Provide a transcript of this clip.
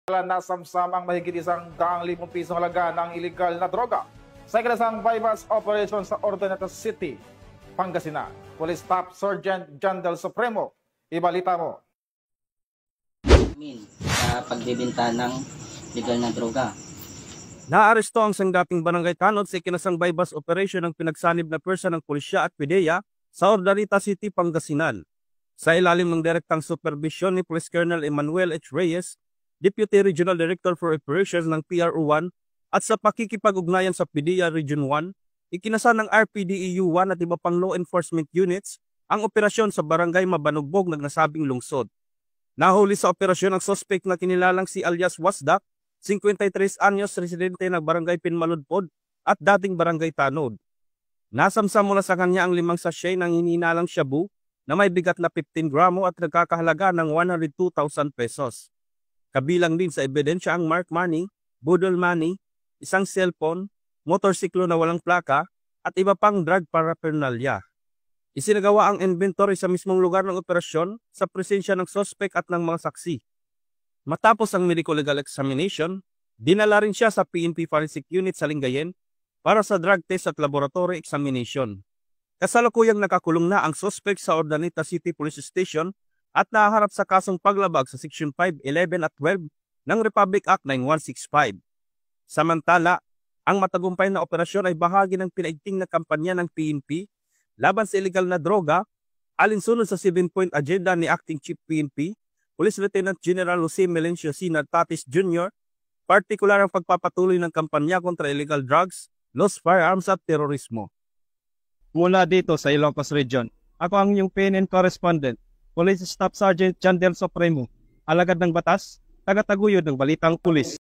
Nasamsamang mahigit 100,000 pisong halaga ng iligal na droga sa ikinasang bypass operation sa Ordoneta City, Pangasinan. Police Staff Sergeant John Del Supremo, ibalita mo. Sa pagbibenta ng legal na droga. Naaresto ang sangdating barangay tanod sa ikinasang bypass operation ng pinagsanib na pwersa ng pulisya at PDEA sa Ordoneta City, Pangasinan. Sa ilalim ng direktang supervision ni Police Colonel Emmanuel H. Reyes, Deputy Regional Director for Operations ng PRO1 at sa pakikipag-ugnayan sa PDEA Region 1, ikinasa ng RPDEU1 at iba pang law enforcement units ang operasyon sa barangay Mabanugbog ng nasabing lungsod. Nahuli sa operasyon ang suspect na kinilalang si alias Wasdak, 53 anyos, residente ng barangay Pinmaludpod at dating barangay Tanod. Nasamsam mula sa kanya ang 5 sachet ng hininalang shabu na may bigat na 15 gramo at nagkakahalaga ng 102,000 pesos. Kabilang din sa ebidensya ang mark money, budol money, isang cellphone, motorsiklo na walang plaka at iba pang drug paraphernalia. Isinagawa ang inventory sa mismong lugar ng operasyon sa presensya ng suspect at ng mga saksi. Matapos ang medical legal examination, dinala rin siya sa PNP Forensic Unit sa Lingayen para sa drug test at laboratory examination. Kasalukuyang nakakulong na ang suspect sa Ordoneta City Police Station at naharap sa kasong paglabag sa Section 5, 11 at 12 ng Republic Act 9165. Samantala, ang matagumpay na operasyon ay bahagi ng pinaigting na kampanya ng PNP laban sa illegal na droga, alinsunod sa 7-point agenda ni Acting Chief PNP, Police Lieutenant General Jose Melencio C. Nartatis Jr., partikular ang pagpapatuloy ng kampanya kontra illegal drugs, lost firearms at terorismo. Mula dito sa Ilocos Region, ako ang inyong PNN correspondent, Police Staff Sergeant John Del Supremo, alagad ng batas, tagataguyod ng balitang pulis.